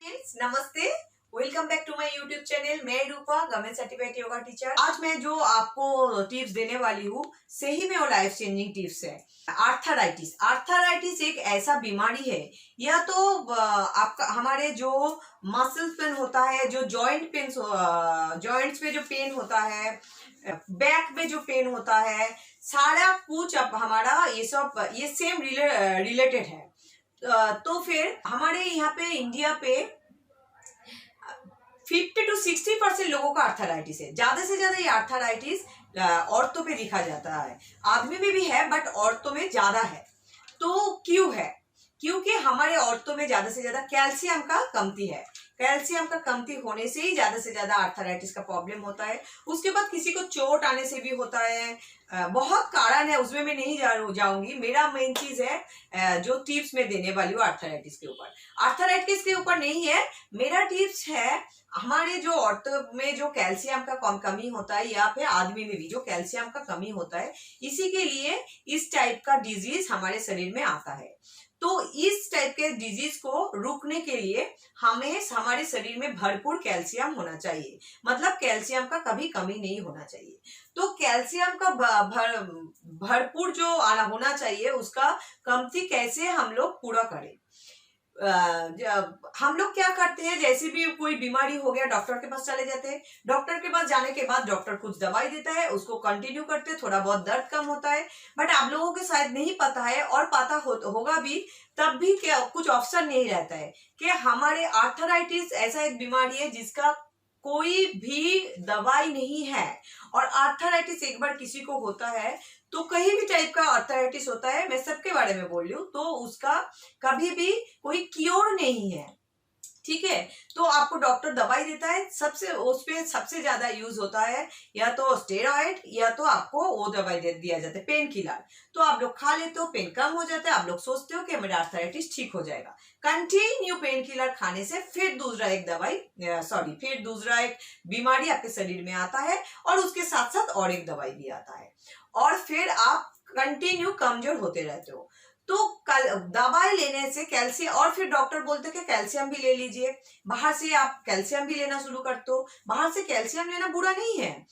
Friends नमस्ते, welcome back to my YouTube channel. मैं Rupa, government certified yoga teacher. आज मैं जो आपको टिप्स देने वाली हूँ सही में वो लाइफ चेंजिंग टिप्स है। आर्थराइटिस आर्थराइटिस एक ऐसा बीमारी है, या तो आपका हमारे जो मसल्स पेन होता है, जो जॉइंट पेन, जॉइंट्स में जो पेन होता है, बैक में जो पेन होता है, सारा कुछ अब हमारा ये सेम रिलेटेड है। तो फिर हमारे यहाँ पे इंडिया पे 50 to 60% लोगों का आर्थराइटिस है। ज्यादा से ज्यादा ये आर्थराइटिस औरतों पे दिखा जाता है, आदमी में भी है बट औरतों में ज्यादा है। तो क्यों है? क्योंकि हमारे औरतों में ज्यादा से ज्यादा कैल्शियम का कमती है। कैल्शियम का कमती होने से ही ज्यादा से ज्यादा आर्थराइटिस का प्रॉब्लम होता है। उसके बाद किसी को चोट आने से भी होता है। बहुत कारण है, उसमें मैं नहीं जाऊंगी। मेरा मेन चीज है जो टिप्स मैं देने वाली हूँ आर्थराइटिस के ऊपर। आर्थराइटिस के ऊपर नहीं है, मेरा टिप्स है हमारे जो औरतों में जो कैल्शियम का कमी होता है, या फिर आदमी में भी जो कैल्शियम का कमी होता है, इसी के लिए इस टाइप का डिजीज हमारे शरीर में आता है। तो इस टाइप के डिजीज को रोकने के लिए हमें हमारे शरीर में भरपूर कैल्शियम होना चाहिए। मतलब कैल्शियम का कभी कमी नहीं होना चाहिए। तो कैल्शियम का भरपूर जो होना चाहिए, उसका कमती कैसे हम लोग पूरा करें। हम लोग क्या करते हैं, जैसे भी कोई बीमारी हो गया डॉक्टर के पास चले जाते हैं। डॉक्टर के पास जाने के बाद डॉक्टर कुछ दवाई देता है, उसको कंटिन्यू करते हैं, थोड़ा बहुत दर्द कम होता है। बट आप लोगों को शायद नहीं पता है, और पता होगा भी तब भी क्या कुछ ऑप्शन नहीं रहता है कि हमारे आर्थराइटिस ऐसा एक बीमारी है जिसका कोई भी दवाई नहीं है। और आर्थराइटिस एक बार किसी को होता है तो कहीं भी टाइप का आर्थराइटिस होता है, मैं सबके बारे में बोल रही हूँ, तो उसका कभी भी कोई क्योर नहीं है। ठीक है, तो आपको डॉक्टर दवाई देता है, सबसे ज्यादा यूज होता है या तो स्टेरॉइड, या तो आपको वो दवाई दिया जाता है पेन किलर। तो आप लोग खा लेते हो, पेन कम हो जाता है, आप लोग सोचते हो कि मेरा आर्थराइटिस ठीक हो जाएगा। कंटिन्यू पेन किलर खाने से फिर दूसरा एक बीमारी आपके शरीर में आता है, और उसके साथ साथ और एक दवाई भी आता है, और फिर आप कंटिन्यू कमजोर होते रहते हो। तो दवाई लेने से कैल्शियम, और फिर डॉक्टर बोलते हैं कि कैल्शियम भी ले लीजिए, बाहर से आप कैल्शियम भी लेना शुरू करते हो। बाहर से कैल्शियम लेना बुरा नहीं है,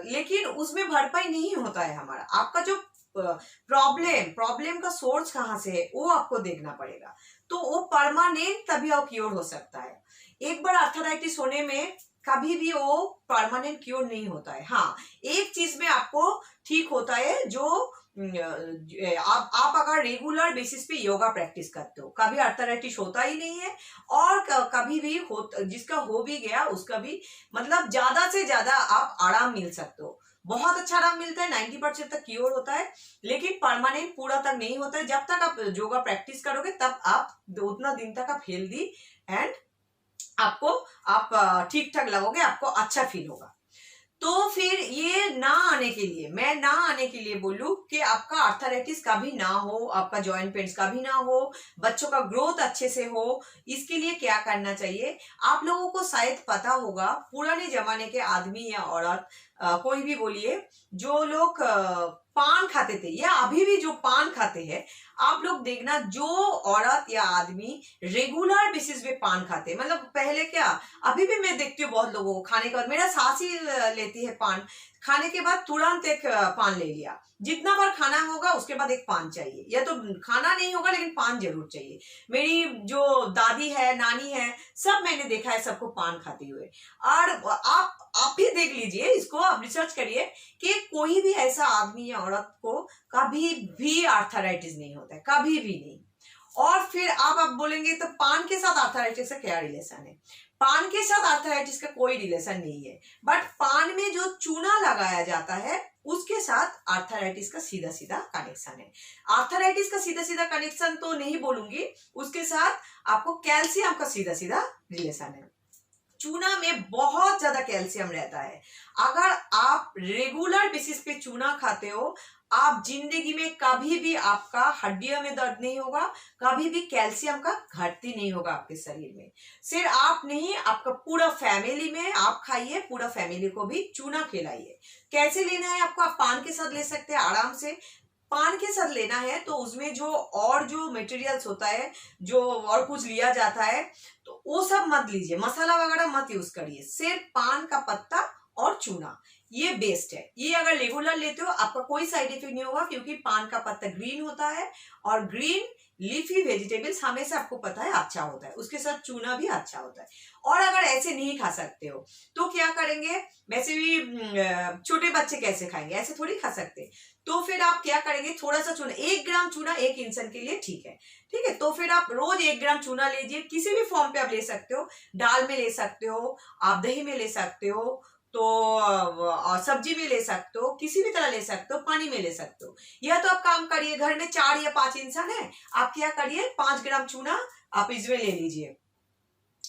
लेकिन उसमें भरपाई नहीं होता है हमारा। आपका जो प्रॉब्लम का सोर्स कहाँ से है वो आपको देखना पड़ेगा, तो वो परमानेंट तभी और क्योर हो सकता है। एक बार आर्थराइटिस होने में कभी भी वो परमानेंट क्योर नहीं होता है। हाँ, एक चीज में आपको ठीक होता है, जो आप अगर रेगुलर बेसिस पे योगा प्रैक्टिस करते हो, कभी आर्थराइटिस होता ही नहीं है। और कभी भी जिसका हो भी गया उसका भी मतलब ज्यादा से ज्यादा आप आराम मिल सकते हो। बहुत अच्छा आराम मिलता है, 90% तक क्योर होता है, लेकिन परमानेंट पूरा तक नहीं होता है। जब तक आप योगा प्रैक्टिस करोगे तब आप उतना दिन तक आप हेल्दी एंड आप ठीक ठाक लगोगे, आपको अच्छा फील होगा। तो फिर ये मैं ना आने के लिए बोलूं कि आपका आर्थराइटिस कभी ना हो, आपका जॉइंट पेन्स कभी ना हो, बच्चों का ग्रोथ अच्छे से हो, इसके लिए क्या करना चाहिए। आप लोगों को शायद पता होगा, पुराने जमाने के आदमी या औरत कोई भी बोलिए, जो लोग पान खाते थे या अभी भी जो पान खाते हैं, आप लोग देखना, जो औरत या आदमी रेगुलर बेसिस पे पान खाते, मतलब पहले क्या, अभी भी मैं देखती हूँ बहुत लोगों को खाने के बाद, मेरा सास ही लेती है पान, खाने के बाद तुरंत एक पान ले लिया। जितना बार खाना होगा उसके बाद एक पान चाहिए, या तो खाना नहीं होगा लेकिन पान जरूर चाहिए। मेरी जो दादी है, नानी है, सब मैंने देखा है सबको पान खाते हुए। और आप भी देख लीजिए, इसको आप रिसर्च करिए कि कोई भी ऐसा आदमी या औरत को कभी भी आर्थराइटिस नहीं होता है, कभी भी नहीं। और फिर आप बोलेंगे तो पान के साथ आर्थराइटिस का क्या रिलेशन है? पान के साथ आर्थराइटिस का कोई रिलेशन नहीं है, बट पान में जो चूना लगाया जाता है उसके साथ आर्थराइटिस का सीधा सीधा कनेक्शन है। आर्थराइटिस का सीधा सीधा कनेक्शन तो नहीं बोलूंगी, उसके साथ आपको कैल्शियम का सीधा सीधा रिलेशन है। चूना में बहुत ज्यादा कैल्शियम रहता है। अगर आप रेगुलर बेसिस पे चूना खाते हो, आप जिंदगी में कभी भी आपका हड्डियों में दर्द नहीं होगा, कभी भी कैल्शियम का घटती नहीं होगा आपके शरीर में। सिर्फ आप नहीं, आपका पूरा फैमिली में आप खाइए, पूरा फैमिली को भी चूना खिलाइए। कैसे लेना है आपको? आप पान के साथ ले सकते हैं आराम से। पान के साथ लेना है तो उसमें जो मटेरियल्स होता है, जो और कुछ लिया जाता है, तो वो सब मत लीजिए, मसाला वगैरह मत यूज करिए, सिर्फ पान का पत्ता और चूना, ये बेस्ट है। ये अगर रेगुलर लेते हो आपका कोई साइड इफेक्ट नहीं होगा, क्योंकि पान का पत्ता ग्रीन होता है और ग्रीन लीफी वेजिटेबल्स हमेशा आपको पता है अच्छा होता है, उसके साथ चूना भी अच्छा होता है। और अगर ऐसे नहीं खा सकते हो तो क्या करेंगे, वैसे भी छोटे बच्चे कैसे खाएंगे, ऐसे थोड़ी खा सकते, तो फिर आप क्या करेंगे, थोड़ा सा चूना, 1 ग्राम चूना 1 इंसान के लिए ठीक है, ठीक है। तो फिर आप रोज 1 ग्राम चूना लीजिए, किसी भी फॉर्म पे आप ले सकते हो, दाल में ले सकते हो, आप दही में ले सकते हो, तो सब्जी में ले सकते हो, किसी भी तरह ले सकते हो, पानी में ले सकते हो। या तो आप काम करिए, घर में 4 या 5 इंसान है, आप क्या करिए, 5 ग्राम चूना आप इसमें ले लीजिए,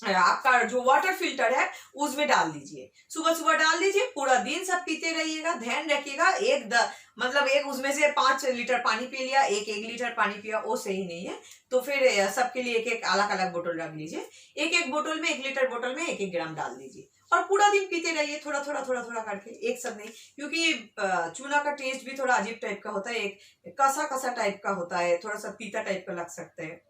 आपका जो वाटर फिल्टर है उसमें डाल दीजिए, सुबह सुबह डाल दीजिए, पूरा दिन सब पीते रहिएगा। ध्यान रखिएगा, मतलब एक उसमें से 5 लीटर पानी पी लिया, एक लीटर पानी पिया, वो सही नहीं है। तो फिर सबके लिए एक अलग अलग बोतल रख लीजिए, एक बोतल में, 1 लीटर बोतल में 1 ग्राम डाल दीजिए और पूरा दिन पीते रहिए, थोड़ा थोड़ा करके, एक साथ नहीं, क्योंकि चूना का टेस्ट भी थोड़ा अजीब टाइप का होता है, एक कसा कसा टाइप का होता है, थोड़ा सा तीता टाइप का लग सकता है,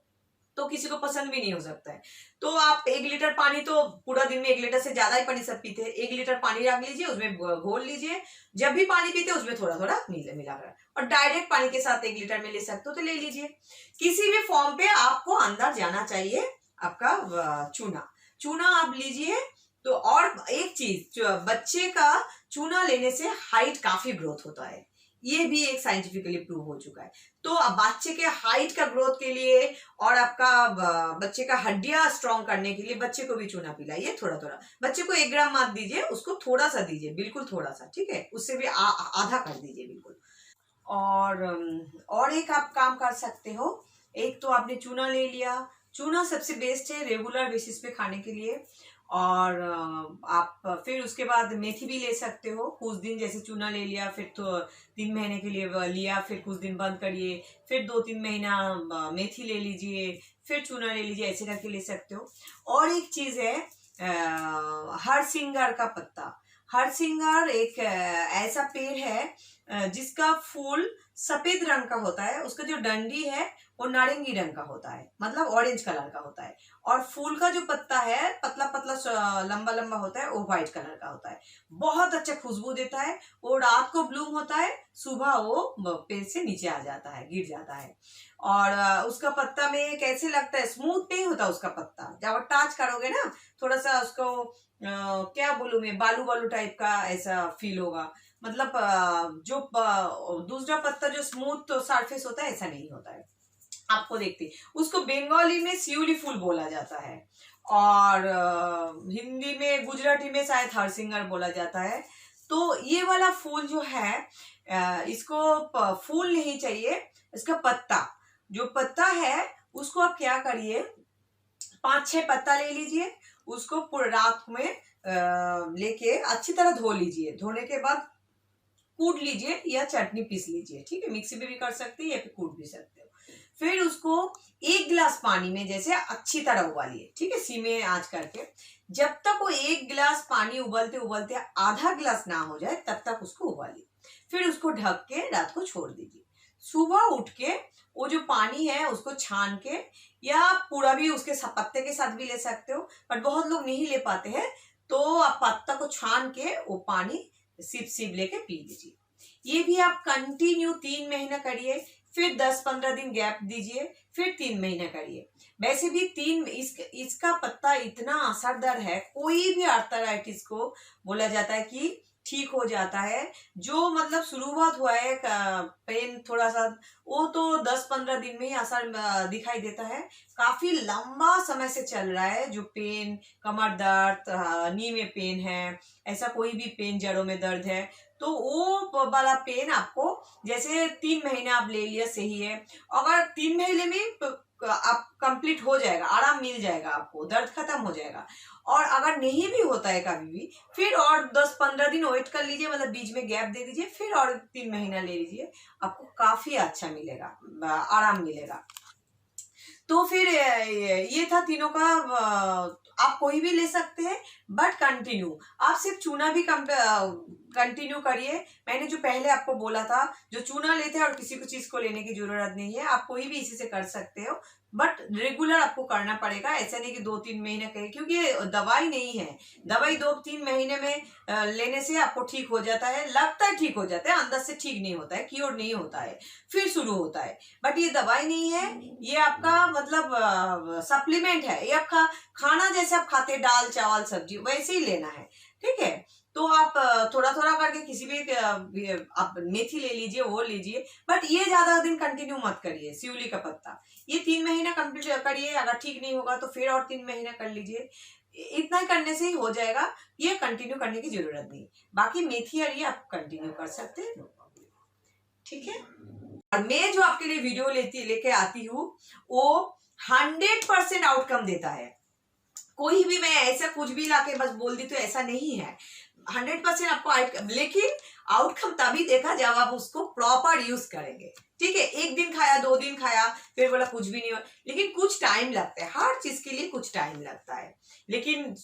तो किसी को पसंद भी नहीं हो सकता है। तो आप 1 लीटर पानी, तो पूरा दिन में 1 लीटर से ज्यादा ही पानी सब पीते हैं, 1 लीटर पानी रख लीजिए, उसमें घोल लीजिए, जब भी पानी पीते उसमें थोड़ा थोड़ा मिलाकर, और डायरेक्ट पानी के साथ 1 लीटर में ले सकते हो तो ले लीजिए। किसी भी फॉर्म पे आपको अंदर जाना चाहिए आपका चूना, चूना आप लीजिए। तो और एक चीज, बच्चे का चूना लेने से हाइट काफी ग्रोथ होता है, ये भी एक साइंटिफिकली प्रूव हो चुका है। तो अब बच्चे के हाइट का ग्रोथ के लिए और आपका बच्चे का हड्डियां स्ट्रॉन्ग करने के लिए बच्चे को भी चूना पिलाइए, थोड़ा थोड़ा। बच्चे को 1 ग्राम मत दीजिए, उसको थोड़ा सा दीजिए, बिल्कुल थोड़ा सा, ठीक है, उससे भी आधा कर दीजिए बिल्कुल। और एक आप काम कर सकते हो, एक तो आपने चूना ले लिया, चूना सबसे बेस्ट है रेगुलर बेसिस पे खाने के लिए। और आप फिर उसके बाद मेथी भी ले सकते हो, कुछ दिन जैसे चूना ले लिया, फिर तो 3 महीने के लिए लिया, फिर कुछ दिन बंद करिए, फिर 2-3 महीना मेथी ले लीजिए, फिर चूना ले लीजिए, ऐसे करके ले सकते हो। और एक चीज है हरसिंगार का पत्ता। हरसिंगार एक ऐसा पेड़ है जिसका फूल सफेद रंग का होता है, उसका जो डंडी है वो नारंगी रंग का होता है, मतलब ऑरेंज कलर का होता है, और फूल का जो पत्ता है पतला पतला लंबा लंबा होता है, वो व्हाइट कलर का होता है, बहुत अच्छा खुशबू देता है। वो रात को ब्लूम होता है, सुबह वो पेड़ से नीचे आ जाता है, गिर जाता है। और उसका पत्ता में कैसे लगता है, स्मूथ नहीं होता उसका पत्ता, जब आप टच करोगे ना, थोड़ा सा उसको क्या बोलूं मैं, बालू बालू टाइप का ऐसा फील होगा, मतलब जो दूसरा पत्ता जो स्मूथ सरफेस होता है ऐसा नहीं होता है, आपको देखते। उसको बंगाली में शिउली फूल बोला जाता है, और हिंदी में, गुजराती में शायद हरसिंगार बोला जाता है। तो ये वाला फूल जो है इसको फूल नहीं चाहिए, इसका पत्ता, जो पत्ता है उसको आप क्या करिए, 5-6 पत्ता ले लीजिए, उसको पूरे रात में लेके अच्छी तरह धो लीजिए, धोने के बाद कूट लीजिए या चटनी पीस लीजिए, ठीक है, मिक्सी में भी कर सकते हैं या फिर कूट भी सकते हो। फिर उसको 1 गिलास पानी में जैसे अच्छी तरह उबालिए, ठीक है, सीमे आंच करके, जब तक वो 1 गिलास पानी उबलते उबलते आधा गिलास ना हो जाए तब तक उसको उबालिए। फिर उसको ढक के रात को छोड़ दीजिए। सुबह उठ के वो जो पानी है उसको छान के, या पूरा भी उसके पत्ते के साथ भी ले सकते हो, बट बहुत लोग नहीं ले पाते हैं, तो आप पत्ता को छान के वो पानी सिप सिप लेके पी लीजिए। ये भी आप कंटिन्यू 3 महीना करिए, फिर 10-15 दिन गैप दीजिए, फिर 3 महीना करिए। वैसे भी इसका पत्ता इतना असरदार है, कोई भी आर्थराइटिस को बोला जाता है कि ठीक हो जाता है। जो मतलब शुरुआत हुआ है पेन थोड़ा सा, वो तो 10-15 दिन में ही असर दिखाई देता है। काफी लंबा समय से चल रहा है जो पेन, कमर दर्द, नी में पेन है, ऐसा कोई भी पेन, जड़ों में दर्द है, तो वो वाला पेन आपको जैसे 3 महीना आप ले लिया सही है। अगर 3 महीने में आप कंप्लीट हो जाएगा, आराम मिल जाएगा, आपको दर्द खत्म हो जाएगा। और अगर नहीं भी होता है कभी भी, फिर और 10-15 दिन वेट कर लीजिए, मतलब बीच में गैप दे दीजिए, फिर और 3 महीना ले लीजिए, आपको काफी अच्छा मिलेगा, आराम मिलेगा। तो फिर ये था तीनों का। आप कोई भी ले सकते हैं, बट कंटिन्यू। आप सिर्फ चूना भी कंटिन्यू करिए। मैंने जो पहले आपको बोला था, जो चूना लेते हैं और किसी को चीज को लेने की जरूरत नहीं है, आप कोई भी इसी से कर सकते हो, बट रेगुलर आपको करना पड़ेगा। ऐसा नहीं कि 2-3 महीने करें, क्योंकि ये दवाई नहीं है। दवाई 2-3 महीने में लेने से आपको ठीक हो जाता है, लगता है ठीक हो जाता है, अंदर से ठीक नहीं होता है, क्योर नहीं होता है, फिर शुरू होता है। बट ये दवाई नहीं है, ये आपका मतलब सप्लीमेंट है। ये आपका खाना जैसे आप खाते दाल चावल सब्जी वैसे ही लेना है, ठीक है। तो आप थोड़ा थोड़ा करके किसी भी आप मेथी ले लीजिए, वो लीजिए, बट ये ज्यादा दिन कंटिन्यू मत करिए। शिवली का पत्ता ये 3 महीना कंप्लीट करिए, अगर ठीक नहीं होगा तो फिर और 3 महीना कर लीजिए। इतना ही करने से ही हो जाएगा, ये कंटिन्यू करने की जरूरत नहीं। बाकी मेथी और ये आप कंटिन्यू कर सकते हैं, नो प्रॉब्लम, ठीक है। और मैं जो आपके लिए वीडियो लेके आती हूँ वो 100% आउटकम देता है। कोई भी मैं ऐसा कुछ भी लाके बस बोल दी तो ऐसा नहीं है। 100% आपको लेकिन आउटकम तभी देखा जब आप उसको प्रॉपर यूज करेंगे, ठीक है। 1 दिन खाया, 2 दिन खाया, फिर बोला कुछ भी नहीं हुआ, लेकिन कुछ टाइम लगता है, हर चीज के लिए कुछ टाइम लगता है। लेकिन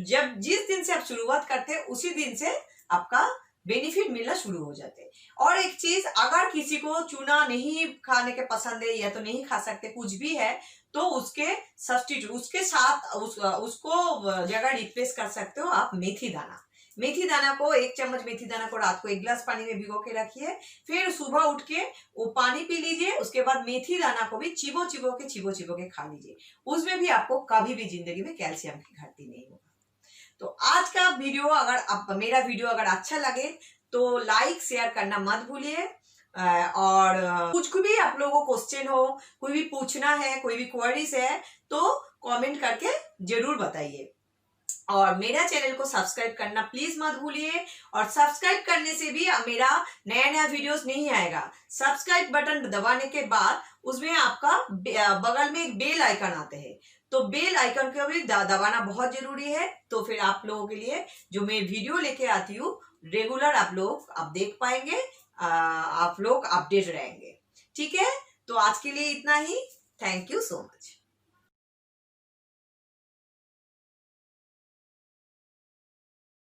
जब जिस दिन से आप शुरुआत करते हैं उसी दिन से आपका बेनिफिट मिलना शुरू हो जाते हैं। और एक चीज, अगर किसी को चूना नहीं खाने के पसंद है या तो नहीं खा सकते, कुछ भी है, तो उसके सब्स्टिट्यूट उसके साथ उसको जगह रिप्लेस कर सकते हो आप मेथी दाना। मेथी दाना को 1 चम्मच मेथी दाना को रात को 1 गिलास पानी में भिगो के रखिए, फिर सुबह उठ के वो पानी पी लीजिए। उसके बाद मेथी दाना को भी चिबो चिबो के खा लीजिए। उसमें भी आपको कभी भी जिंदगी में कैल्शियम की घाटती नहीं होगा। तो आज का वीडियो, अगर आप मेरा वीडियो अगर अच्छा लगे तो लाइक शेयर करना मत भूलिए। और कुछ भी आप लोगों को क्वेश्चन हो, कोई भी पूछना है, कोई भी क्वेरीज है, तो कमेंट करके जरूर बताइए। और मेरा चैनल को सब्सक्राइब करना प्लीज मत भूलिए। और सब्सक्राइब करने से भी मेरा नया नया वीडियोस नहीं आएगा। सब्सक्राइब बटन दबाने के बाद उसमें आपका बगल में एक बेल आइकन आते हैं, तो बेल आइकन को भी दबाना बहुत जरूरी है। तो फिर आप लोगों के लिए जो मैं वीडियो लेके आती हूँ रेगुलर आप देख पाएंगे, आप लोग अपडेट रहेंगे, ठीक है। तो आज के लिए इतना ही। Thank you so much.